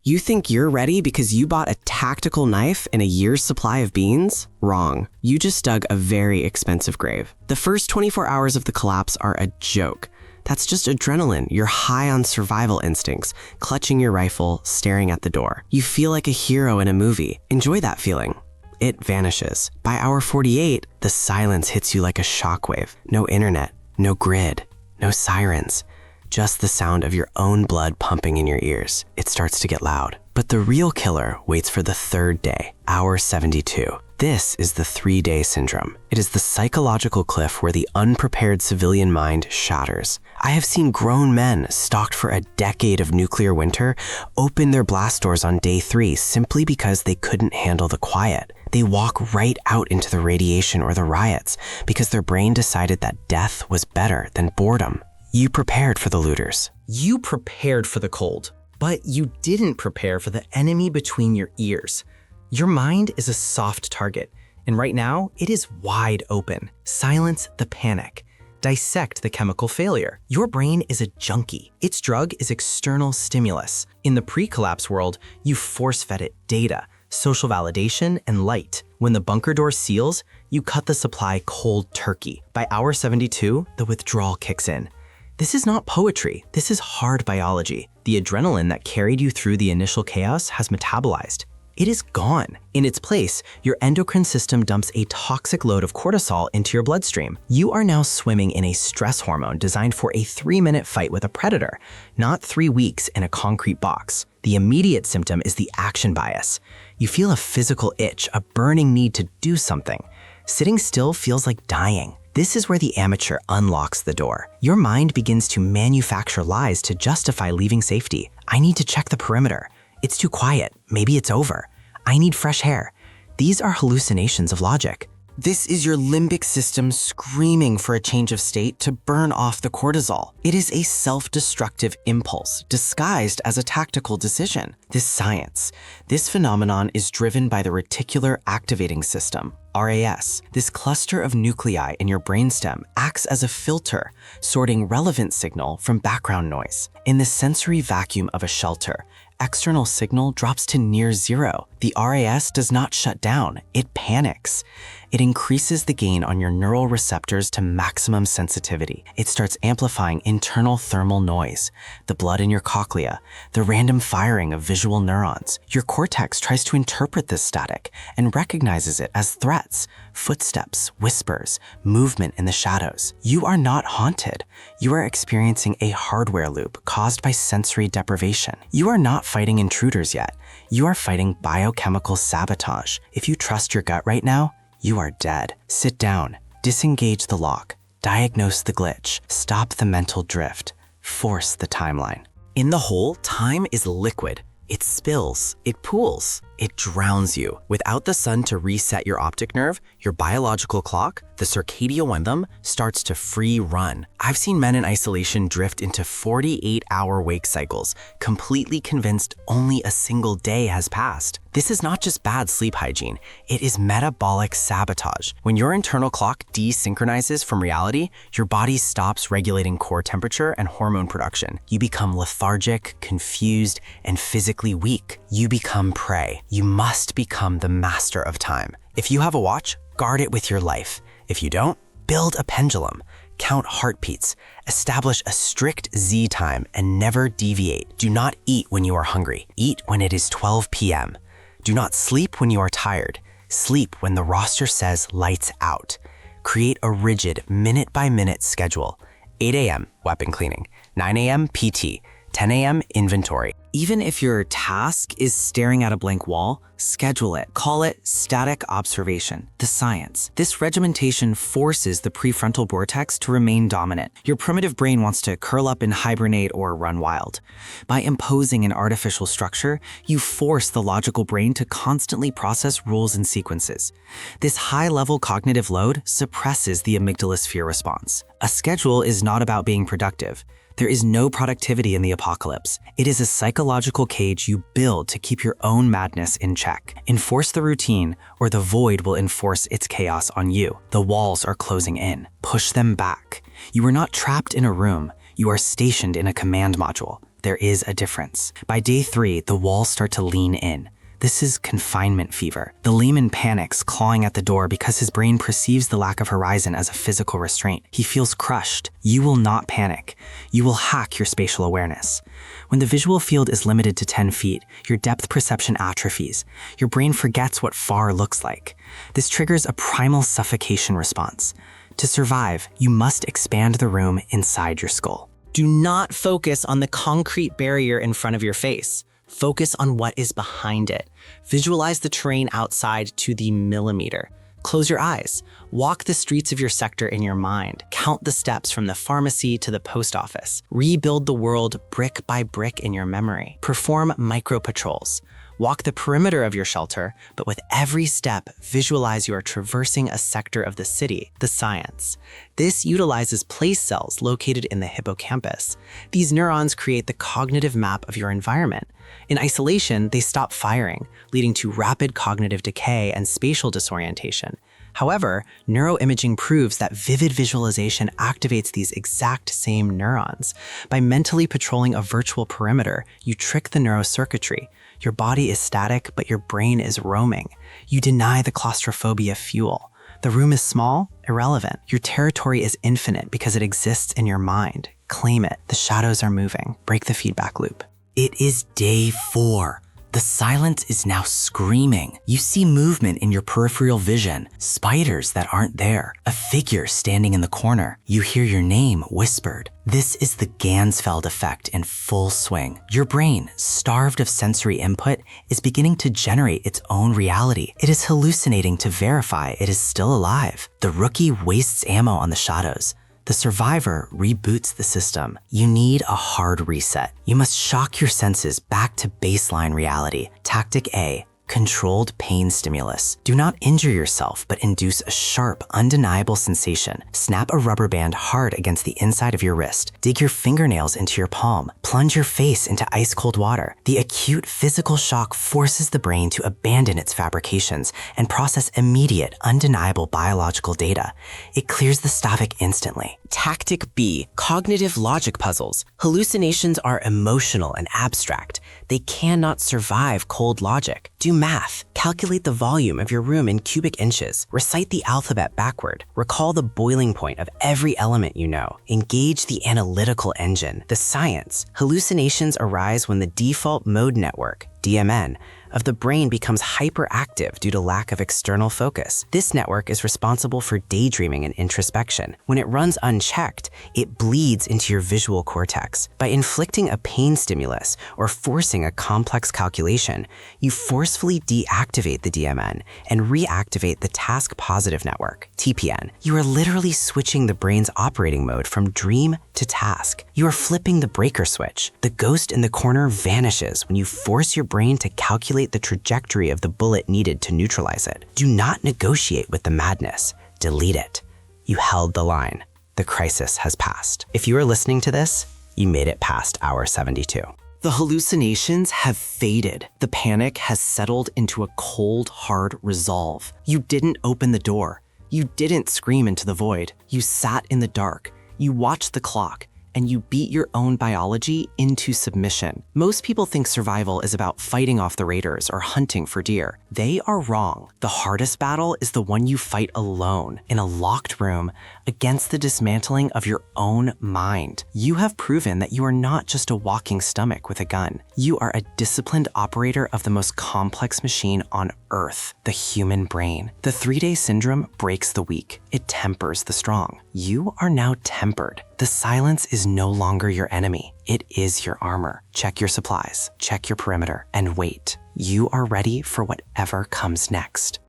You think you're ready because you bought a tactical knife and a year's supply of beans? Wrong. You just dug a very expensive grave. The first 24 hours of the collapse are a joke. That's just adrenaline. You're high on survival instincts, clutching your rifle, staring at the door. You feel like a hero in a movie. Enjoy that feeling. It vanishes. By hour 48, the silence hits you like a shockwave. No internet, no grid, no sirens. Just the sound of your own blood pumping in your ears. It starts to get loud. But the real killer waits for the third day, hour 72. This is the 3-day syndrome. It is the psychological cliff where the unprepared civilian mind shatters. I have seen grown men stalked for a decade of nuclear winter open their blast doors on day 3 simply because they couldn't handle the quiet. They walk right out into the radiation or the riots because their brain decided that death was better than boredom. You prepared for the looters. You prepared for the cold, but you didn't prepare for the enemy between your ears. Your mind is a soft target, and right now it is wide open. Silence the panic. Dissect the chemical failure. Your brain is a junkie. Its drug is external stimulus. In the pre-collapse world, you force-fed it data, social validation, and light. When the bunker door seals, you cut the supply cold turkey. By hour 72, the withdrawal kicks in. This is not poetry. This is hard biology. The adrenaline that carried you through the initial chaos has metabolized. It is gone. In its place, your endocrine system dumps a toxic load of cortisol into your bloodstream. You are now swimming in a stress hormone designed for a 3-minute fight with a predator, not 3 weeks in a concrete box. The immediate symptom is the action bias. You feel a physical itch, a burning need to do something. Sitting still feels like dying. This is where the amateur unlocks the door. Your mind begins to manufacture lies to justify leaving safety. I need to check the perimeter. It's too quiet. Maybe it's over. I need fresh air. These are hallucinations of logic. This is your limbic system screaming for a change of state to burn off the cortisol. It is a self-destructive impulse disguised as a tactical decision. This phenomenon is driven by the reticular activating system, RAS. This cluster of nuclei in your brainstem acts as a filter, sorting relevant signal from background noise. In the sensory vacuum of a shelter, external signal drops to near zero. The RAS does not shut down, it panics. It increases the gain on your neural receptors to maximum sensitivity. It starts amplifying internal thermal noise, the blood in your cochlea, the random firing of visual neurons. Your cortex tries to interpret this static and recognizes it as threats, footsteps, whispers, movement in the shadows. You are not haunted. You are experiencing a hardware loop caused by sensory deprivation. You are not fighting intruders yet. You are fighting biochemical sabotage. If you trust your gut right now, you are dead. Sit down, disengage the lock, diagnose the glitch, stop the mental drift, force the timeline. In the hole, time is liquid. It spills, it pools, it drowns you. Without the sun to reset your optic nerve, your biological clock, the circadian rhythm, starts to free run. I've seen men in isolation drift into 48-hour wake cycles, completely convinced only a single day has passed. This is not just bad sleep hygiene, it is metabolic sabotage. When your internal clock desynchronizes from reality, your body stops regulating core temperature and hormone production. You become lethargic, confused, and physically weak. You become prey. You must become the master of time. If you have a watch, guard it with your life. If you don't, build a pendulum. Count heartbeats. Establish a strict Z time and never deviate. Do not eat when you are hungry. Eat when it is 12 p.m. Do not sleep when you are tired. Sleep when the roster says lights out. Create a rigid minute-by-minute schedule. 8 a.m. weapon cleaning, 9 a.m. PT, 10 a.m. inventory. Even if your task is staring at a blank wall, schedule it. Call it static observation, the science. This regimentation forces the prefrontal cortex to remain dominant. Your primitive brain wants to curl up and hibernate or run wild. By imposing an artificial structure, you force the logical brain to constantly process rules and sequences. This high-level cognitive load suppresses the amygdala's fear response. A schedule is not about being productive. There is no productivity in the apocalypse. It is a psychological cage you build to keep your own madness in check. Enforce the routine, or the void will enforce its chaos on you. The walls are closing in. Push them back. You are not trapped in a room. You are stationed in a command module. there is a difference. By day 3, the walls start to lean in. This is confinement fever. The layman panics, clawing at the door because his brain perceives the lack of horizon as a physical restraint. He feels crushed. You will not panic. You will hack your spatial awareness. When the visual field is limited to 10 feet, your depth perception atrophies. Your brain forgets what far looks like. This triggers a primal suffocation response. To survive, you must expand the room inside your skull. Do not focus on the concrete barrier in front of your face. Focus on what is behind it. Visualize the terrain outside to the millimeter. Close your eyes. Walk the streets of your sector in your mind. Count the steps from the pharmacy to the post office. Rebuild the world brick by brick in your memory. Perform micro-patrols. Walk the perimeter of your shelter, but with every step, visualize you are traversing a sector of the city, the science. This utilizes place cells located in the hippocampus. These neurons create the cognitive map of your environment. In isolation, they stop firing, leading to rapid cognitive decay and spatial disorientation. However, neuroimaging proves that vivid visualization activates these exact same neurons. By mentally patrolling a virtual perimeter, you trick the neurocircuitry. Your body is static, but your brain is roaming. You deny the claustrophobia fuel. The room is small, irrelevant. Your territory is infinite because it exists in your mind. Claim it. The shadows are moving. Break the feedback loop. It is day 4. The silence is now screaming. You see movement in your peripheral vision, spiders that aren't there, a figure standing in the corner. You hear your name whispered. This is the Gansfeld effect in full swing. Your brain, starved of sensory input, is beginning to generate its own reality. It is hallucinating to verify it is still alive. The rookie wastes ammo on the shadows. The survivor reboots the system. You need a hard reset. You must shock your senses back to baseline reality. Tactic A, controlled pain stimulus. Do not injure yourself, but induce a sharp, undeniable sensation. Snap a rubber band hard against the inside of your wrist. Dig your fingernails into your palm. Plunge your face into ice-cold water. The acute physical shock forces the brain to abandon its fabrications and process immediate, undeniable biological data. It clears the static instantly. Tactic B, cognitive logic puzzles. Hallucinations are emotional and abstract. They cannot survive cold logic. Do math. Calculate the volume of your room in cubic inches. Recite the alphabet backward. Recall the boiling point of every element you know. Engage the analytical engine, the science. Hallucinations arise when the default mode network, DMN, of the brain becomes hyperactive due to lack of external focus. This network is responsible for daydreaming and introspection. When it runs unchecked, it bleeds into your visual cortex. By inflicting a pain stimulus or forcing a complex calculation, you forcefully deactivate the DMN and reactivate the task-positive network, TPN. You are literally switching the brain's operating mode from dream to task. You are flipping the breaker switch. The ghost in the corner vanishes when you force your brain to calculate the trajectory of the bullet needed to neutralize it. Do not negotiate with the madness. Delete it. You held the line. The crisis has passed. If you are listening to this, you made it past hour 72. The hallucinations have faded. The panic has settled into a cold, hard resolve. You didn't open the door. You didn't scream into the void. You sat in the dark. You watched the clock. And you beat your own biology into submission. Most people think survival is about fighting off the raiders or hunting for deer. They are wrong. The hardest battle is the one you fight alone, in a locked room, against the dismantling of your own mind. You have proven that you are not just a walking stomach with a gun. You are a disciplined operator of the most complex machine on Earth, the human brain. The 3-day syndrome breaks the weak. It tempers the strong. You are now tempered. The silence is no longer your enemy. It is your armor. Check your supplies, check your perimeter, and wait. You are ready for whatever comes next.